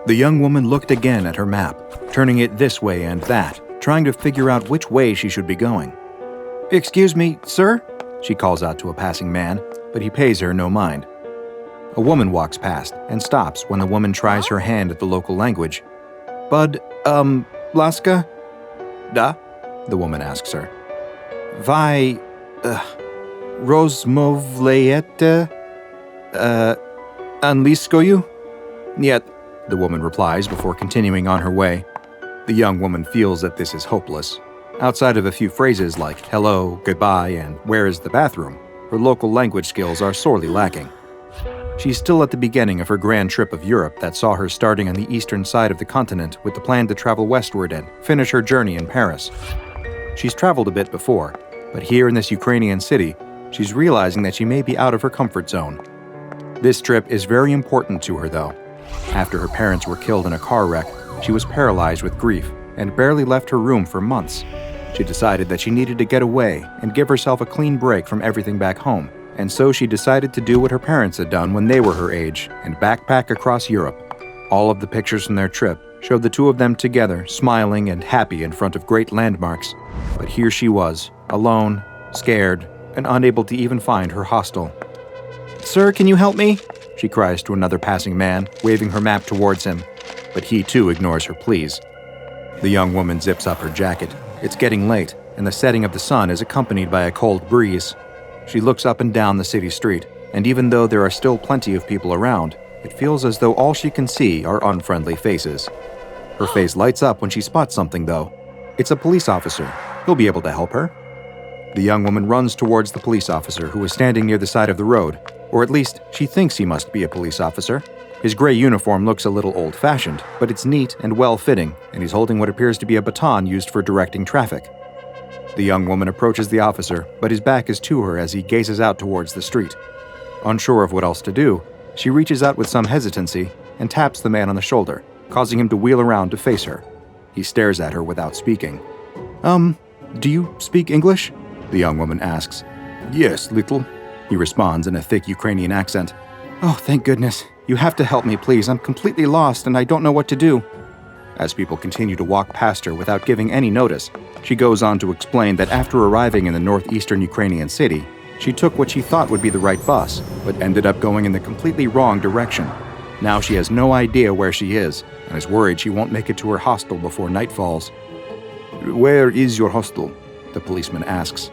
The young woman looked again at her map, turning it this way and that, trying to figure out which way she should be going. "Excuse me, sir?" she calls out to a passing man, but he pays her no mind. A woman walks past and stops when the woman tries her hand at the local language. "Bud, Laska?" "Da?" the woman asks her. "Vi, rozmovlejete, angliskoju?" "Niet," the woman replies before continuing on her way. The young woman feels that this is hopeless. Outside of a few phrases like hello, goodbye, and where is the bathroom, her local language skills are sorely lacking. She's still at the beginning of her grand trip of Europe that saw her starting on the eastern side of the continent with the plan to travel westward and finish her journey in Paris. She's traveled a bit before, but here in this Ukrainian city, she's realizing that she may be out of her comfort zone. This trip is very important to her, though. After her parents were killed in a car wreck, she was paralyzed with grief and barely left her room for months. She decided that she needed to get away and give herself a clean break from everything back home, and so she decided to do what her parents had done when they were her age and backpack across Europe. All of the pictures from their trip showed the two of them together, smiling and happy in front of great landmarks. But here she was, alone, scared, and unable to even find her hostel. "Sir, can you help me?" she cries to another passing man, waving her map towards him. But he too ignores her pleas. The young woman zips up her jacket. It's getting late, and the setting of the sun is accompanied by a cold breeze. She looks up and down the city street, and even though there are still plenty of people around, it feels as though all she can see are unfriendly faces. Her face lights up when she spots something, though. It's a police officer. He'll be able to help her. The young woman runs towards the police officer who is standing near the side of the road, or at least she thinks he must be a police officer. His gray uniform looks a little old-fashioned, but it's neat and well-fitting, and he's holding what appears to be a baton used for directing traffic. The young woman approaches the officer, but his back is to her as he gazes out towards the street. Unsure of what else to do, she reaches out with some hesitancy and taps the man on the shoulder, causing him to wheel around to face her. He stares at her without speaking. Do you speak English?" the young woman asks. "Yes, little," he responds in a thick Ukrainian accent. "Oh, thank goodness. You have to help me, please. I'm completely lost and I don't know what to do." As people continue to walk past her without giving any notice, she goes on to explain that after arriving in the northeastern Ukrainian city, she took what she thought would be the right bus, but ended up going in the completely wrong direction. Now she has no idea where she is, and is worried she won't make it to her hostel before night falls. "Where is your hostel?" the policeman asks.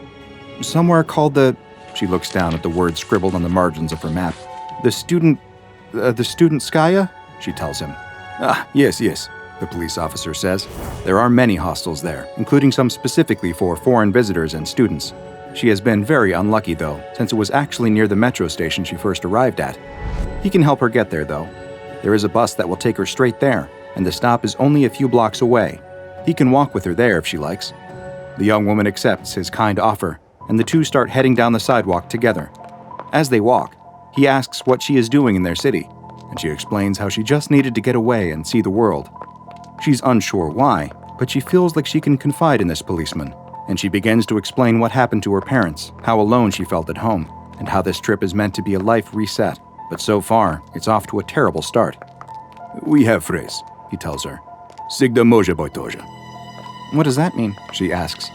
"Somewhere called the..." She looks down at the words scribbled on the margins of her map. The Studentskaya?" she tells him. "Ah, yes, the police officer says. There are many hostels there, including some specifically for foreign visitors and students. She has been very unlucky, though, since it was actually near the metro station she first arrived at. He can help her get there, though. There is a bus that will take her straight there, and the stop is only a few blocks away. He can walk with her there if she likes." The young woman accepts his kind offer, and the two start heading down the sidewalk together. As they walk, he asks what she is doing in their city, and she explains how she just needed to get away and see the world. She's unsure why, but she feels like she can confide in this policeman, and she begins to explain what happened to her parents, how alone she felt at home, and how this trip is meant to be a life reset, but so far, it's off to a terrible start. "We have phrase," he tells her. "Sigda może być gorzej." "What does that mean?" she asks.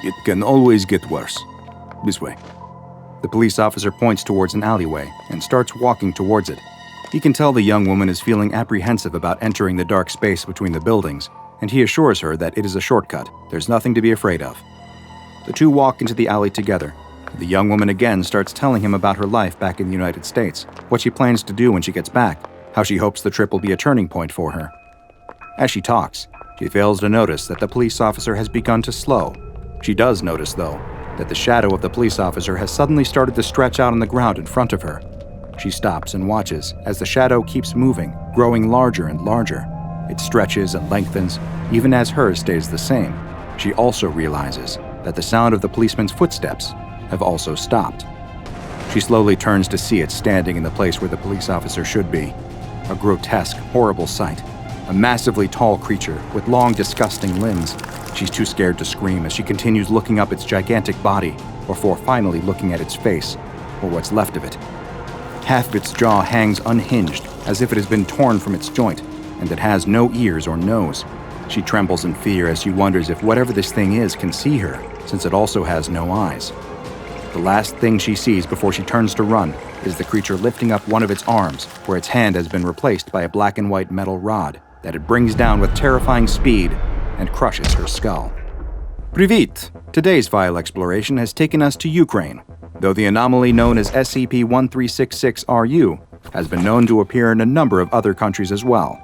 "It can always get worse. This way." The police officer points towards an alleyway and starts walking towards it. He can tell the young woman is feeling apprehensive about entering the dark space between the buildings, and he assures her that it is a shortcut. There's nothing to be afraid of. The two walk into the alley together. The young woman again starts telling him about her life back in the United States, what she plans to do when she gets back, how she hopes the trip will be a turning point for her. As she talks, she fails to notice that the police officer has begun to slow. She does notice, though, that the shadow of the police officer has suddenly started to stretch out on the ground in front of her. She stops and watches as the shadow keeps moving, growing larger and larger. It stretches and lengthens, even as hers stays the same. She also realizes that the sound of the policeman's footsteps have also stopped. She slowly turns to see it standing in the place where the police officer should be. A grotesque, horrible sight. A massively tall creature with long, disgusting limbs. She's too scared to scream as she continues looking up its gigantic body, before finally looking at its face, or what's left of it. Half of its jaw hangs unhinged, as if it has been torn from its joint. and that has no ears or nose. She trembles in fear as she wonders if whatever this thing is can see her, since it also has no eyes. The last thing she sees before she turns to run is the creature lifting up one of its arms, where its hand has been replaced by a black and white metal rod that it brings down with terrifying speed and crushes her skull. Привit! Today's file exploration has taken us to Ukraine, though the anomaly known as SCP-1366-RU has been known to appear in a number of other countries as well.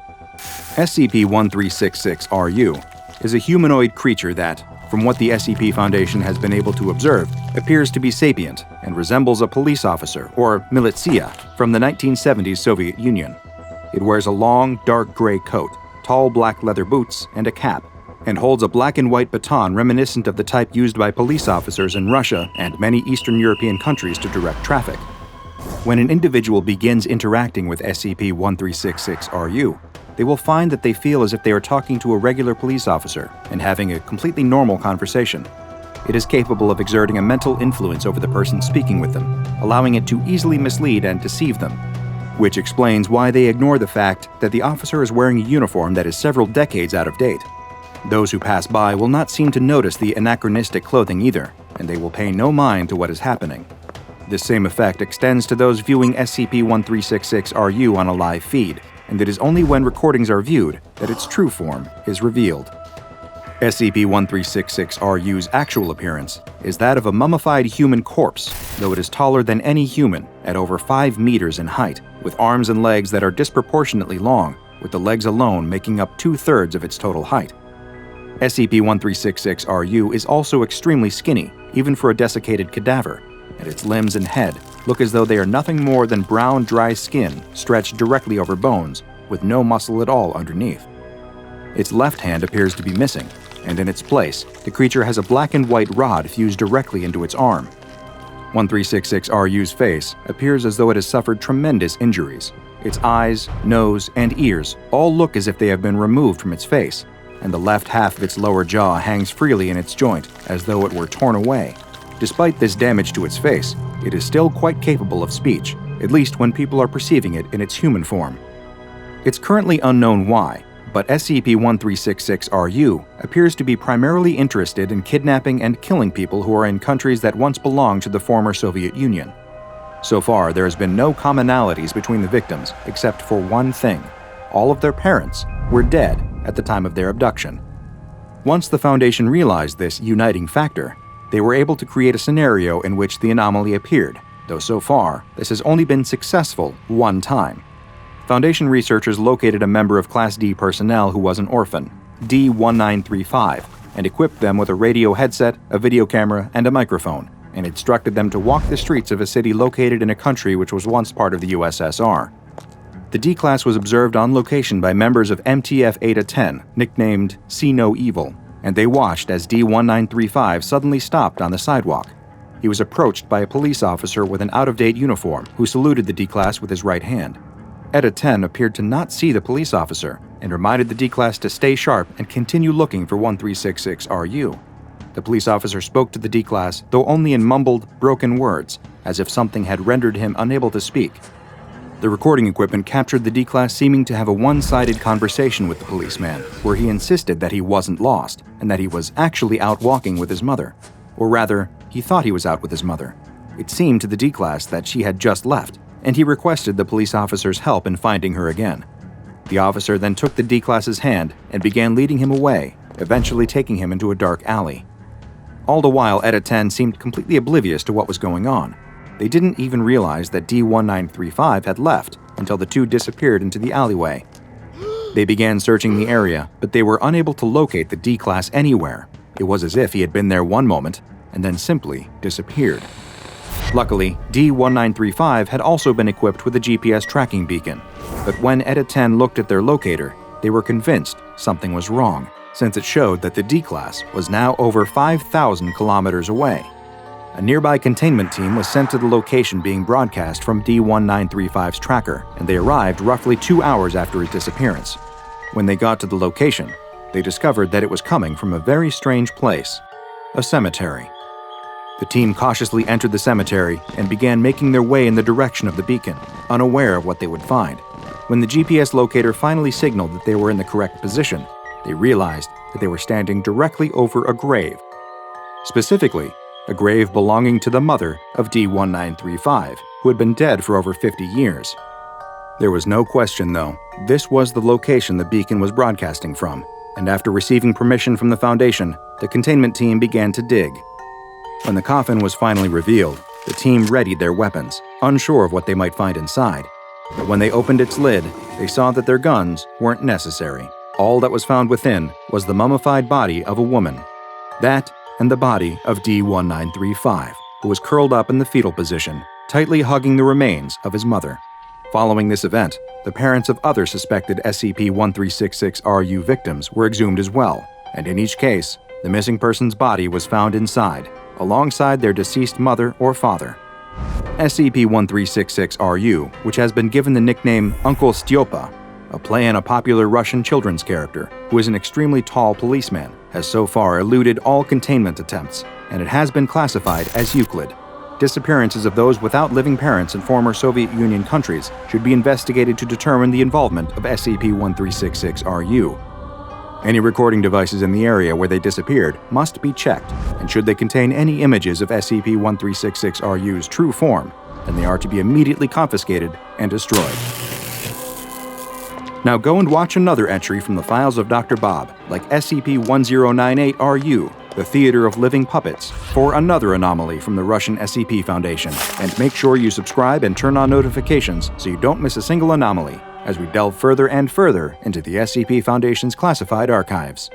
SCP-1366-RU is a humanoid creature that, from what the SCP Foundation has been able to observe, appears to be sapient and resembles a police officer, or militia, from the 1970s Soviet Union. It wears a long, dark gray coat, tall black leather boots, and a cap, and holds a black and white baton reminiscent of the type used by police officers in Russia and many Eastern European countries to direct traffic. When an individual begins interacting with SCP-1366-RU, they will find that they feel as if they are talking to a regular police officer and having a completely normal conversation. It is capable of exerting a mental influence over the person speaking with them, allowing it to easily mislead and deceive them, which explains why they ignore the fact that the officer is wearing a uniform that is several decades out of date. Those who pass by will not seem to notice the anachronistic clothing either, and they will pay no mind to what is happening. This same effect extends to those viewing SCP-1366-RU on a live feed, and it is only when recordings are viewed that its true form is revealed. SCP-1366-RU's actual appearance is that of a mummified human corpse, though it is taller than any human at over 5 meters in height, with arms and legs that are disproportionately long, with the legs alone making up 2/3 of its total height. SCP-1366-RU is also extremely skinny, even for a desiccated cadaver, and its limbs and head look as though they are nothing more than brown, dry skin stretched directly over bones, with no muscle at all underneath. Its left hand appears to be missing, and in its place, the creature has a black and white rod fused directly into its arm. 1366-RU's face appears as though it has suffered tremendous injuries. Its eyes, nose, and ears all look as if they have been removed from its face, and the left half of its lower jaw hangs freely in its joint as though it were torn away. Despite this damage to its face, it is still quite capable of speech, at least when people are perceiving it in its human form. It's currently unknown why, but SCP-1366-RU appears to be primarily interested in kidnapping and killing people who are in countries that once belonged to the former Soviet Union. So far, there has been no commonalities between the victims except for one thing: all of their parents were dead at the time of their abduction. Once the Foundation realized this uniting factor, they were able to create a scenario in which the anomaly appeared, though so far, this has only been successful one time. Foundation researchers located a member of Class D personnel who was an orphan, D-1935, and equipped them with a radio headset, a video camera, and a microphone, and instructed them to walk the streets of a city located in a country which was once part of the USSR. The D-Class was observed on location by members of MTF Eta-10, nicknamed See No Evil, and they watched as D-1935 suddenly stopped on the sidewalk. He was approached by a police officer with an out-of-date uniform who saluted the D-Class with his right hand. Eta-10 appeared to not see the police officer and reminded the D-Class to stay sharp and continue looking for 1366-RU. The police officer spoke to the D-Class, though only in mumbled, broken words, as if something had rendered him unable to speak. The recording equipment captured the D-Class seeming to have a one-sided conversation with the policeman, where he insisted that he wasn't lost and that he was actually out walking with his mother. Or rather, he thought he was out with his mother. It seemed to the D-Class that she had just left, and he requested the police officer's help in finding her again. The officer then took the D-Class's hand and began leading him away, eventually taking him into a dark alley. All the while, Eta-10 seemed completely oblivious to what was going on. They didn't even realize that D-1935 had left until the two disappeared into the alleyway. They began searching the area, but they were unable to locate the D-Class anywhere. It was as if he had been there one moment and then simply disappeared. Luckily, D-1935 had also been equipped with a GPS tracking beacon, but when Eta-10 looked at their locator, they were convinced something was wrong, since it showed that the D-Class was now over 5,000 kilometers away. A nearby containment team was sent to the location being broadcast from D-1935's tracker, and they arrived roughly 2 hours after his disappearance. When they got to the location, they discovered that it was coming from a very strange place: a cemetery. The team cautiously entered the cemetery and began making their way in the direction of the beacon, unaware of what they would find. When the GPS locator finally signaled that they were in the correct position, they realized that they were standing directly over a grave. Specifically, a grave belonging to the mother of D1935, who had been dead for over 50 years. There was no question, though, this was the location the beacon was broadcasting from, and after receiving permission from the Foundation, the containment team began to dig. When the coffin was finally revealed, the team readied their weapons, unsure of what they might find inside. But when they opened its lid, they saw that their guns weren't necessary. All that was found within was the mummified body of a woman. That and the body of D1935, who was curled up in the fetal position, tightly hugging the remains of his mother. Following this event, the parents of other suspected SCP-1366-RU victims were exhumed as well, and in each case, the missing person's body was found inside, alongside their deceased mother or father. SCP-1366-RU, which has been given the nickname Uncle Styopa, a play on a popular Russian children's character who is an extremely tall policeman, has so far eluded all containment attempts, and it has been classified as Euclid. Disappearances of those without living parents in former Soviet Union countries should be investigated to determine the involvement of SCP-1366-RU. Any recording devices in the area where they disappeared must be checked, and should they contain any images of SCP-1366-RU's true form, then they are to be immediately confiscated and destroyed. Now go and watch another entry from the files of Dr. Bob, like SCP-1098-RU, the Theater of Living Puppets, for another anomaly from the Russian SCP Foundation, and make sure you subscribe and turn on notifications so you don't miss a single anomaly as we delve further and further into the SCP Foundation's classified archives.